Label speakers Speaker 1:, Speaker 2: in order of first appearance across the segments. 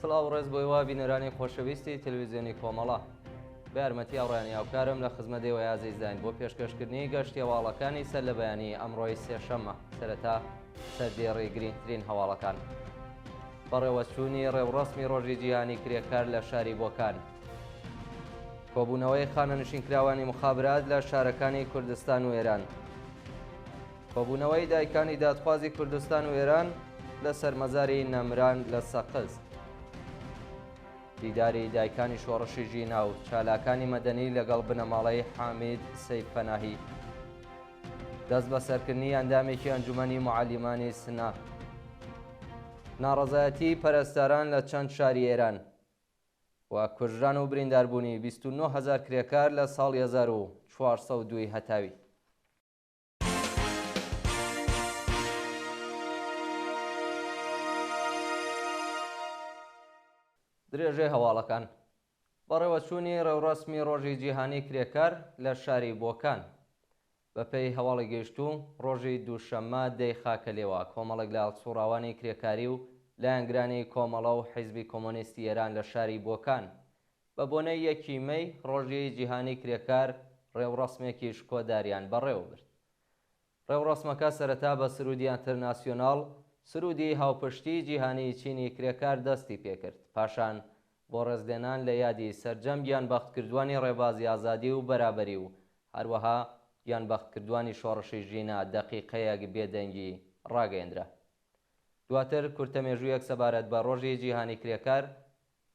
Speaker 1: سڵاو ڕێز بۆی وا بینەرانی خۆشەویستی تەلەڤیزیۆنی کۆمەڵە بە یارمەتی ئەوڕێنی هاوکارم لە خزمەتەوە یازیزداین بۆ پێشکەشکردنی گەشتی هەواڵەکانی سەر لە بەیانی ئەمڕۆی سێشەممە سەرەتا سەردێڕی گرنگترین هەواڵەکان بەڕێوەچوونی ڕێوڕەسمی ڕۆژی جیهانی کرێکار لە شاری بۆکان کۆبوونەوەی خانەنشینکراوانی مخابرات لە شارەکانی کوردستان و ئێران کۆبوونەوەی دایکانی دادخوازی کوردستان و ئێران لە سەرمەزاری نەمران لە سەقز دیداری دایکانی شۆڕشی ژینا و چالاکانی مەدەنی لەگەڵ بنەماڵەی حامید سەیفپەناهی دەست بە سەرکردنی ئەندامێکی ئەنجومەنی معالیمانی سنا ناڕەزایەتی پەرستاران لە چەند شاری ئێران و کوژران و برینداربوونی 29,000 کرێکار لە ساڵی 1402 هەتاوی درێژەی هەواڵەکان بەڕێوەچوونی ڕێوڕەسمی ڕۆژی جیهانی کرێکار لە شاری بۆکان بەپێی هەواڵی گەیشتوو ڕۆژی دووشەممە دەی خاکەلێوە کۆمەڵێک لە هەڵسوڕاوانی کرێکاری و لایەنگرانی کۆمەڵە و حیزبی کۆمۆنیستی ئێران لە شاری بۆکان بە بۆنەی 1 مەی ڕۆژی جیهانی کرێکار ڕێوڕەسمێکی شکۆداریان بەڕێوەبرد ڕێوڕەسمەکە سەرەتا بە سرودی ئینتەرناسیۆناڵ سرودی هاوپشتی جیهانی چینی کرێکار دەستی پێکرد پاشان بۆ ڕێزلێنان لە یادی سەرجەم گیانبەختکردووانی ڕێبازی ئازادی و بەرابەری و هەروەها گیانبەختکردووانی شۆڕشی ژینا دەقیقەیەک بێدەنگی ڕاگەیەندرا دواتر کورتەمێژوویەک سەبارەت بە ڕۆژی جیهانی کرێکار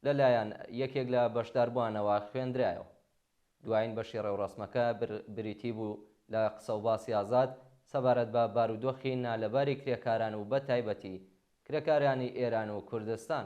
Speaker 1: لەلایەن یەکێک لە بەشداربووانەوە خوێندرایەوە دوایین بەشی ڕێوڕەسمەکە بریتی بوو لە قسە و باسی ئازاد سەبارەت بە بارودۆخی نالەباری کرێکاران و بە تایبەتی کرێکارانی ئێران و کوردستان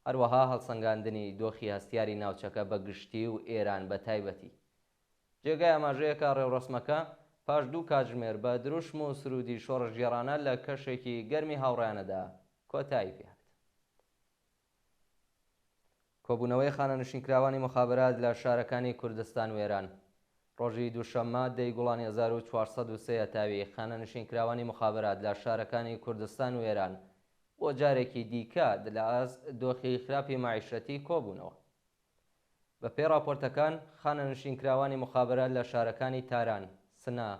Speaker 1: هەروەها هەڵسەنگاندنی دۆخی هەستیاری ناوچەکە بە گشتی و ئێران بە تایبەتی جێگای ئاماژەیەکە ڕێوڕەسمەکە پاش 2 کاتژمێر بە دروشم و سرودی شۆڕشگێڕانە لە کەشێکی گەرمی هاوڕێیانەدا کۆتایی پێهات کۆبوونەوەی خانەنشینکراوانی مخابرات لە شارەکانی کوردستان و ئێران ڕۆژی دووشەممە دەی گوڵانی 1403 هەتاوی خانەنشینکراوانی مخابرات لە شارەکانی کوردستان و ئێران بۆ جارێکی دیکە لە ئاست دۆخی خراپی مەعیشەتی کۆبوونەوە بە پێی راپۆرتەکان خانەنشینکراوانی مخابرات لە شارەکانی تاران سنا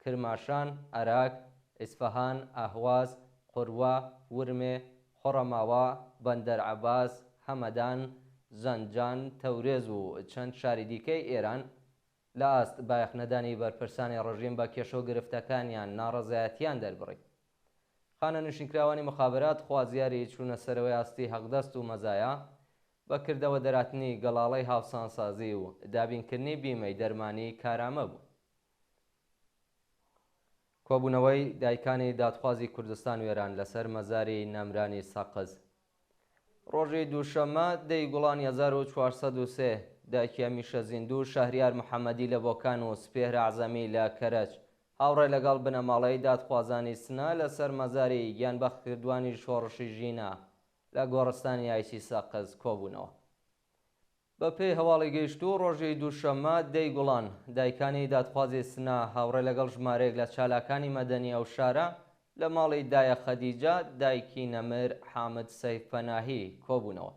Speaker 1: کرماشان عراق ئیسفەهان ئاهواز قوروە ورمێ خۆڕەماوە بەندەرعەباس هەمەدان زەنجان تەورێز و چەند شاری دیکەی ئێران لە ئاست بایەخنەدانی بەرپرسانی ڕژیم بە کێشە و گرفتەکانیان ناڕەزایەتیان دەربڕی خانەنشینکراوانی مخابرات خوازیاری چوونە سەرەوەی ئاستی حەقدەست و مەزایە بەکردەوە دەراتنی گەڵاڵەی هاوسانسازی و دابینکردنی بیمەی دەرمانی کارامە بوو کۆبوونەوەی دایکانی دادخوازی کوردستان و ئێران لەسەر مەزاری نەمرانی سەقز ڕۆژی دووشەممە دەی گوڵانی 1403 دایکی هەمیشە زیندوو شەهریار محەممەدی لە بۆکان و سپێهر عەزەمی لە کەرەج هاوڕێ لەگەڵ بنەماڵەی دادخوازانی سنا لەسەر مەزاری گیانبەختکردوانی شۆڕشی ژینا لە گۆڕستانی ئایسی سەقز کۆبوونەوە بە پێی هەواڵی گەیشتوو ڕۆژی دووشەممە دەی گوڵان دایکانی دادخوازی سنا هاوڕێ لەگەڵ ژمارەیەک لە چالاکانی مەدەنی ئەو شارە لە ماڵی دایە خەدیجە دایکی نەمر حامد سەیفپەناهی کۆبوونەوە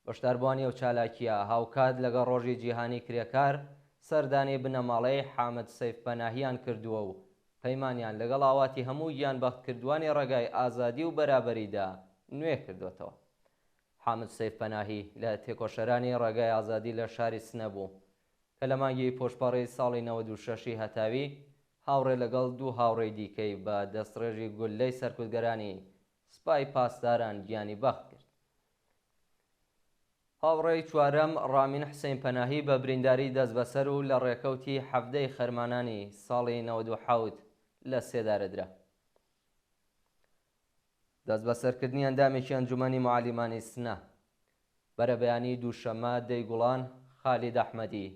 Speaker 1: بەشداربووانی ئەو چالاکیە هاوکات لەگەڵ ڕۆژی جیهانی کرێکار سەردانی بنەماڵەی حامد سەیفپەناهیان کردووە و پەیمانیان لەگەڵ ئاواتی هەموو گیانبەختکردوانی ڕێگای ئازادی و بەرابەریدا نوێ کردوێتەوە حامد سەیفپەناهی لە تێکۆشەرانی ڕێگای ئازادی لە شاری سنە بوو کە لە مانگی پۆشپەڕی ساڵی 96 هەتاوی هاوڕێ لەگەڵ 2 هاوڕێی دیکەی بە دەستڕێژی گوللەی سەرکوتگەرانی سپای پاسداران گیانی بەخت کرد هاوڕێی چوارەم ڕامین حسەین پەناهی بە برینداری دەست بەسەر و لە ڕێکەوتی حەفدەی خەرمانانی ساڵی 97 لە سێدارەدرا دەست بەسەرکردنی ئەندامێکی ئەنجومەنی معالیمانی سنا بەرەبەیانی دووشەممە دەی گوڵان خالید ئەحمەدی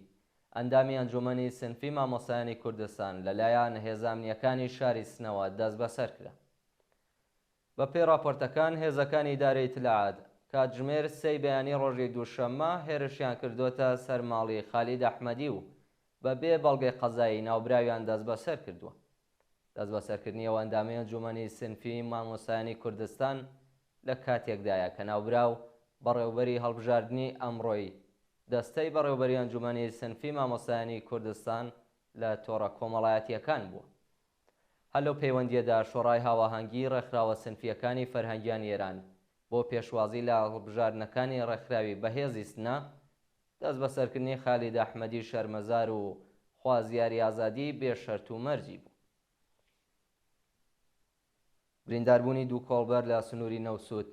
Speaker 1: ئەندامی ئەنجومەنی سنفی مامۆسایانی کوردستان لەلایەن هێزانیەکانی شاری سنەوە دەست بەسەر کرا بە پێی راپۆرتەکان هێزەکانی ئیدارەی ئیتلاعات کاتژمێر 3 بەیانی ڕۆژی دووشەممە هێرشیان کردوتە سەر ماڵی خالید ئەحمەدی و بە بێ بەڵگەی قەزایی ناوبراویان دەست بەسەر کردووە دەست بەسەرکردنی ئەوەندامەی ئەنجومەنی سنفی مامۆسایانی کوردستان لە کاتێکدایە کە ناوبراو بەڕێوەبەری هەڵبژاردننی ئەمڕۆی دەستەی بەڕێوەبەری ئەنجومەنی سنفی مامۆستایانی کوردستان لە تۆڕە کۆمەڵایەتیەکان بووە. هەر لەو پەیوەندیەدا شۆڕای هاواهەنگی ڕێکخراوە سنفیەکانی فەرهەنگیان ئێران بۆ پێشوازی لە هەڵبژاردنەکانی ڕێکخراوی بەهێزی سنە دەست بەسەرکردنی خالید ئەحمەدی شەرمەزار و خوازیاری ئازادی بێشەرت و مەرجی بوو. برینداربوونی دوو کۆڵبەر لە سنووری نەوسود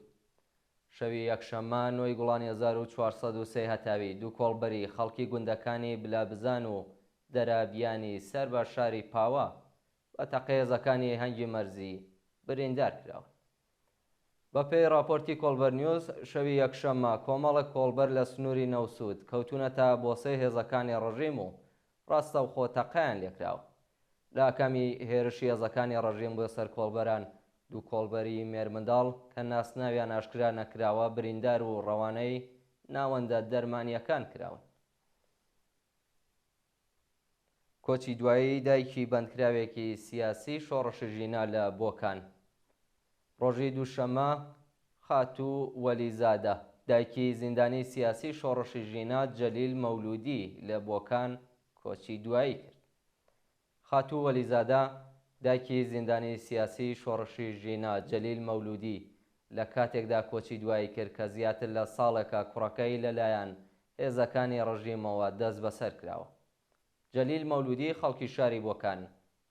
Speaker 1: شەوی یەکشەممە 9 گوڵانی 1403 هەتاوی دوو کۆڵبەری خەڵکی گوندەکانی بلابزان و دەرابیانی سەر بە شاری پاوە بە تەقەیەزەکانی هەنگی مەرزی بریندار کراوە. بەپێی راپۆرتی کۆڵبەر نیوز شەوی یەکشەممە کۆمەڵە کۆڵبەر لە سنووری نەوسود کەوتونەتە بۆسەی هێزەکانی ڕژیم و ڕاستە و خۆتەقەیان لێکراوە. لە ئاکامی هێرشی هێزەکانی ڕژیم بۆ سەر کۆڵبەران دوو کۆڵبەری مێرمنداڵ کە ناسناویان ئاشکرا نەکراوە بریندار و ڕەوانەی ناوەندە دەرمانیەکان کراون. کۆچی دوایی دایکی بەندکراوێکی سیاسی شۆڕشی ژینا لە بۆکان. ڕۆژی دووشەممە خاتوو وەلیزادە دایکی زیندانی سیاسی شۆڕشی ژینا جەلیل مەولودی لە بۆکان کۆچی دوایی کرد. خاتوو وەلیزادە دایکی زیندانی سیاسی شۆڕشی ژینا جەلیل مەولودی لە کاتێکدا کۆچی دوایی کرد کە زیاتر لە ساڵێکە کوڕەکەی لەلایەن هێزەکانی ڕژیمەوە دەست بەسەر کراوە. جەلیل مەولودی خەڵکی شاری بۆکان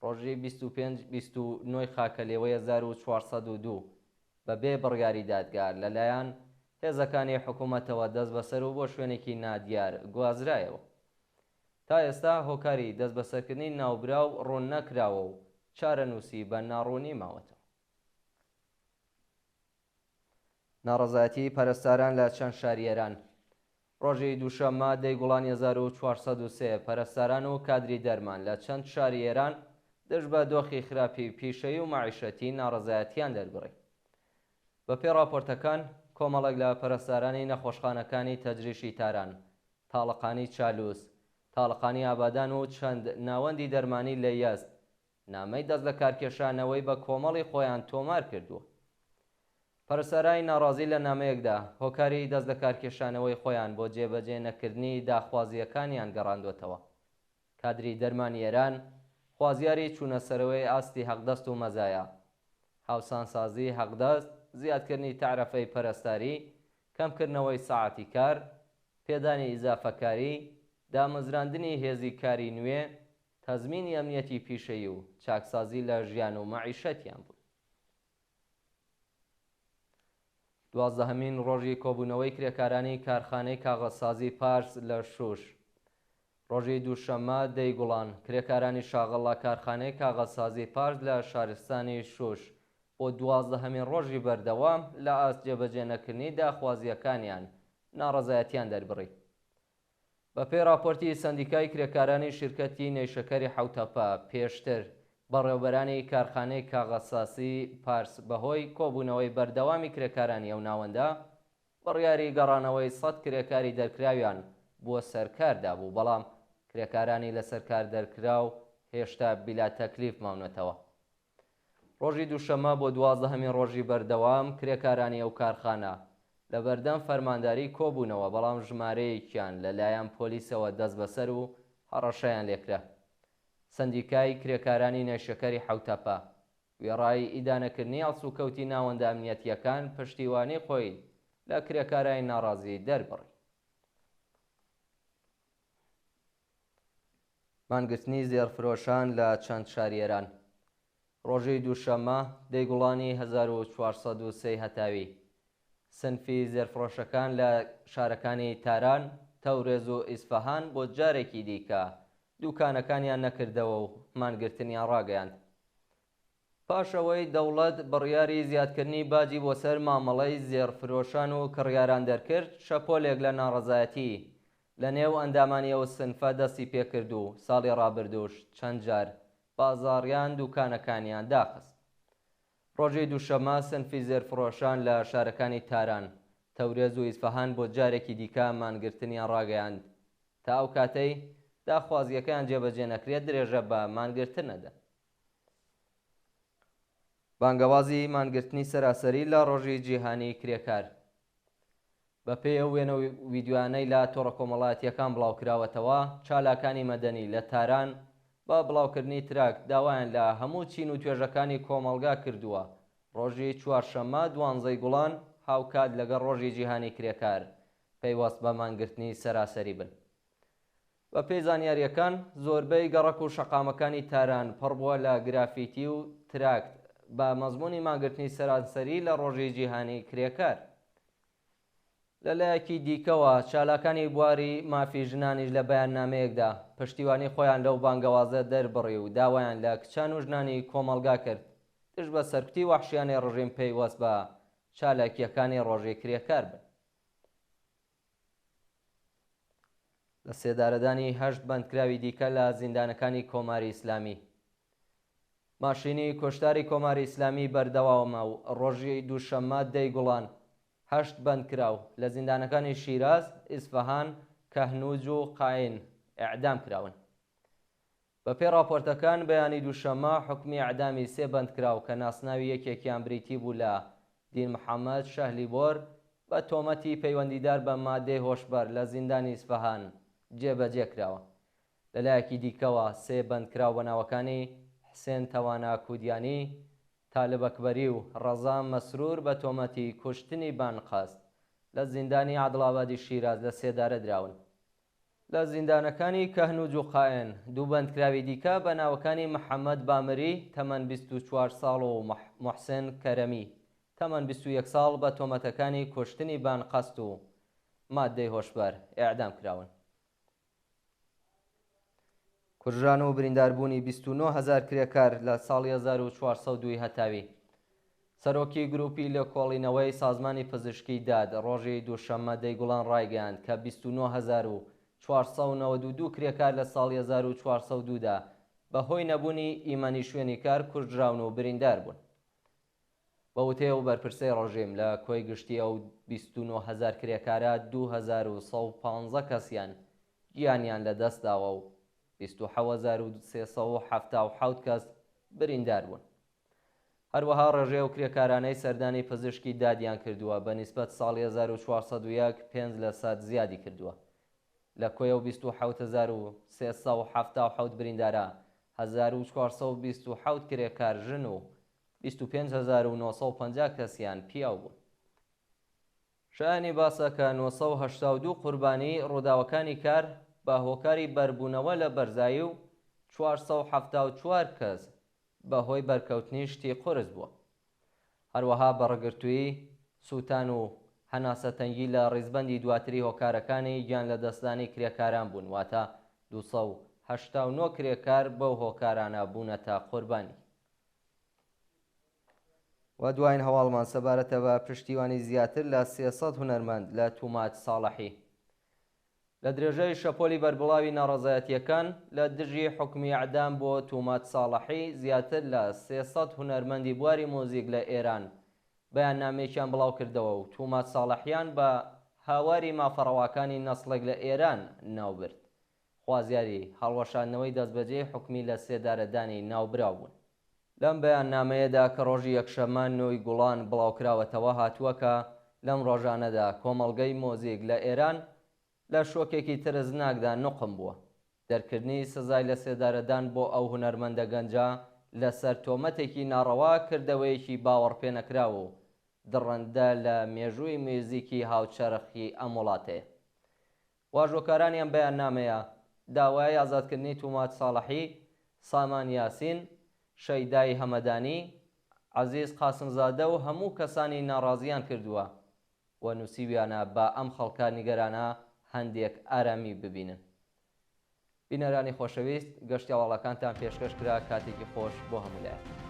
Speaker 1: ڕۆژی 25 خاکەلێوەی 1402 بەبێ بڕیاری دادگار لەلایەن هێزەکانی حکوومەتەوە دەست بەسەر و بۆ شوێنێکی نادیار گوازرایەوە. تا ئێستا هۆکاری دەست بەسەرکردنی ناوبراو ڕوون نەکراوە و چارەنووسی بە ناڕوونی ماوەتەوە. ناڕەزایەتی پەرستاران لە چەند شاری ئێران. ڕۆژی دووشەممە 10 گوڵانی 1403 پەرستاران و کادری دەرمان لە چەند شاری ئێران دەست بە دۆخی خراپی پیشەیی و مەعیشەتی ناڕەزایەتیان دەربڕی. بەپێی راپۆرتەکان کۆمەڵێک لە پەرستارانی نەخۆشخانەکانی تەجریشی تاران، تاڵەقانی چالووس، تاڵەقانی ئابادان و چەند ناوەندی دەرمانی لە یەزد نامەی دەست لە کارکێشانەوەی بە کۆمەڵی خۆیان تۆمار کردووە. پەرستارانی ناڕازی لە نامەیەکدا هۆکاری دەست لە کارکێشانەوەی خۆیان بۆ جێبەجێ نەکردنی داخوازیەکانیان گەڕاندوێتەوە. کادری دەرمانی ئێران خوازیاری چوونەسەرەوەی ئاستی حەقدەست و مەزایە، هاوسانسازی حەقدەست، زیادکردنی تعرەفەی پەرستاری، کەمکردنەوەی ساعەتی کار، پێدانی ئیزافەکاری، دامەزراندنی هێزی کاری نوێ، تەزمینی ئەمنیەتی پیشەیی و چاکسازی لە ژیان و مەعیشەتیان بوو. 12مین ڕۆژی کۆبوونەوەی کرێکارانی کارخانەی کاغەزسازی پارس لە شوش. ڕۆژی دووشەممە 10 گوڵان کرێکارانی شاغڵ لە کارخانەی کاغەزسازی پارس لە شارستانی شوش بۆ 12مین ڕۆژی بەردەوام لە ئاست جێبەجێ نەکردنی داخوازیەکانیان ناڕەزایەتیان دەربڕی. بەپێی راپۆرتی سەندیکای کرێکارانی شرکەتی نەیشەکەری حوتەپە پێشتر بەڕێوەبەرانی کارخانەی کاغەزسازی پارس بەهۆی کۆبوونەوەی بەردەوامی کرێکارانی ئەو ناوەندە بڕیاری گەڕانەوەی 100 کرێکاری دەرکراویان بۆ سەرکاردا بوو، بەڵام کرێکارانی لە سەرکار دەرکراو هێشتا بیلا تەکلیف ماونەتەوە. ڕۆژی دووشەممە بۆ 12مین ڕۆژی بەردەوام کرێکارانی ئەو کارخانە لە بەردەم فەرمانداری کۆبوونەوە، بەڵام ژمارەیەکیان لەلایەن پۆلیسەوە دەست بەسەر و هەڕەشەیان لێکرا. سەندیکای کرێکارانی نەیشەکەری حوتەپە وێڕای ئیدانەکردنی ئەڵسوکەوتی ناوەندە ئەمنیەتیەکان پشتیوانی خۆی لە کرێکارانی ناڕازی دەربڕی. مانگرتنی زێڕفرۆشان لە چەند شاری ئێران. ڕۆژی دووشەممە 10 گوڵانی 1403 هەتاوی سنفی زێرفرۆشەکان لە شارەکانی تاران، تەورێز و ئیسفەهان بۆ جارێکی دیکە دوکانەکانیان نەکردەوە و مانگرتنیان ڕاگەیاند. پاشەوەی دەوڵەت بڕیاری زیادکردنی باجی بۆ سەر مامەڵەی زێرفرۆشان و کڕیاران دەرکرد، شەپۆلێک لە ناڕەزایەتی لە نێو ئەندامانی ئەو سنفە دەستی پێکرد و ساڵی ڕابردووش چەند جار بازاڕیان دوکانەکانیان داخست. ڕۆژی دووشەممە سنفی زێرفرۆشان لە شارەکانی تاران، تەورێز و ئیسفەهان بۆ جارێکی دیکە مانگرتنیان ڕاگەیاند. تا ئەو کاتەی داخوازیەکەیان جێبەجێ نەکرێت درێژە بە مانگرتن نەدەن. بانگەوازی مانگرتنی سەراسەری لە ڕۆژی جیهانی کرێکار. بەپێی ئەو وێنە ویددیوانەی لە تۆڕە کۆمەڵایەتیەکان بڵاوکراوەتەوە چالاکانی مەدەنی لە تاران بە بڵاوکردنی تراکت داوایان لە هەموو چین و توێژەکانی کۆمەڵگا کردووە ڕۆژی چوارشەممە 12 گوڵان هاوکات لەگەڵ ڕۆژی جیهانی کرێکار پەیوەست بە مانگرتنی سەراسەری بن. بە پێی زانیاریەکان زۆربەی گەڕەک و شەقامەکانی تاران پڕ بووە لە گرافیتی و تراکت بە مەزموونی مانگرتنی سەراسەری لە ڕۆژی جیهانی کرێکار. لەلایەکی دیکەوە چالاکانی بواری مافی ژنانیش لە بەیاننامەیەکدا پشتیوانی خۆیان لەو بانگەوازە دەربڕی و داوایان لە کچان و ژنانی کۆمەڵگا کرد تش بە سەرکوتی وەحشیانی ڕژیم پەیوەست بە چالاکیەکانی ڕۆژی کرێکار بن. لە سێدارەدانی 8 بەندکراوی دیکە لە زیندانەکانی کۆماری ئیسلامی ماشینی کۆشتاری کۆماری ئیسلامی بەردەوامە و ڕۆژی دووشەممە 10 گوڵان 8 بەندکراو لە زیندانەکانی شیراز، ئیسفەهان، کەهنوج و قاین ئیعدام کراون. بەپێی راپۆرتەکان بەیانی دووشەممە حکمی ئیعدامی 3 بەندکراو کە ناسناوی یەکێکیان بریتی بوو لە دین محەممەد شەهلیبۆر بە تۆمەتی پەیوەندیدار بە مادەی هۆشبەر لە زیندانی ئیسفەهان جێبەجێ کراوە. لەلایەکی دیکەوە 3 بەندکراو بە ناوەکانی حسێن تەوانا کودیانی، تالب ئەکبەری و ڕەزا مەسرور بە تۆمەتی کوشتنی بانقاست لە زیندانی عەدڵابادی شیراز لە سێدارە دراون. لە زیندانەکانی کەهنوج و قائین 2 بەندکراوی دیکە بە ناوەکانی محەممەد بامری تەمەن 24 ساڵ و محسن کەرەمی تەمەن 21 ساڵ بە تۆمەتەکانی کوشتنی بانقاست و مادەی هۆشبەر ئیعدام کراون. کوژران و برینداربوونی 29,000 کرێکار لە ساڵی 1402 هەتاوی. سەرۆکی گروپی لە کۆڵینەوەی سازمانی پزیشکی داد ڕۆژی دووشەممە 10 گوڵان ڕایگەیاند کە 29,492 کرێکار لە ساڵی 1402دا بەهۆی نەبوونی ئیمەنی شوێنی کار کوژراون و بریندار بوون. بە وتەیە و بەرپرسەی ڕۆژیم لە کۆی گشتی ئەو 29,000 کرێکارە 2115 کەسیان گیانیان لە دەستداوە و 27,377 کەس بریندار بوون. هەروەها ڕێژەیە و کرێکارانەی سەردانی پزیشکی دادیان کردووە بە نیسبەت ساڵی 1401 5% زیادی کردووە. لە کۆی ئەو 27,377 بریندارە 1427 کرێکار ژن و 25,950 کەسیان پیاو بوون. شایانی باسە کە 982 قوربانی ڕووداوەکانی کار بە هۆکاری بەربوونەوە لە بەرزایی و 474 کەس بەهۆی بەرکەوتنی شتی قورس بووە. هەروەها بەڕێگرتووی سووتان و هەناسەتەنگی لە ڕیزبەندی دواتری هۆکارەکانی گیان لە دەستانی کرێکاران بوون، واتە 289 کرێکار بەو هۆکارانە بوونەتە قوربانی. و دوایین هەواڵمان سەبارەتە بە پشتیوانی زیاتر لە 300 هونەرمەند لە تومات ساڵحی. لە درێژەی شەپۆلی بەربڵاوی ناڕەزایەتیەکان لە دژی حکمی ئیعدام بۆ تومات ساڵحی زیاتر لە 300 هونەرمەندی بواری مۆزیک لە ئێران بەیاننامەیەکیان بڵاو کردەوە و تومات ساڵحیان بە هاواری مافەڕەواکانی نەسڵێک لە ئێران ناوبرد. خوازیاری هەڵوەشاندنەوەی دەستبەجێ حکمی لە سێدارەدانی ناوبراو بوون. لەم بەیاننامەیەدا کە ڕۆژی یەکشەممە 9 گوڵان بڵاوکراوەتەوە هاتووەکە لەم ڕۆژانەدا کۆمەڵگەی مۆزیک لە ئێران لە شۆکێکی ترسناکدا نوقم بووە. دەرکردنی سزای لە سێدارەدان بۆ ئەو هونەرمەندە گەنجە لەسەر تۆمەتێکی ناڕەوا کردەوەیەکی باوەڕ پێ نەکراوە و دڕەندە لە مێژووی میوزیکی هاوچەرخی ئەم وڵاتەیە. واژۆکارانیان بەیاننامەیە داوای ئازادکردنی تومات ساڵحی، سامان یاسین، شەیدای هەمەدانی، عەزیز قاسمزادە و هەموو کەسانی ناڕازیان کردووە و نووسیویانە بە ئەم خەڵکە نیگەرانە هەندێک ئارامی ببینن. بینەرانی خۆشەویست، گەشتی هەواڵەکانتان پێشکەش کرا. کاتێکی خۆش بۆ هەموو لایەن.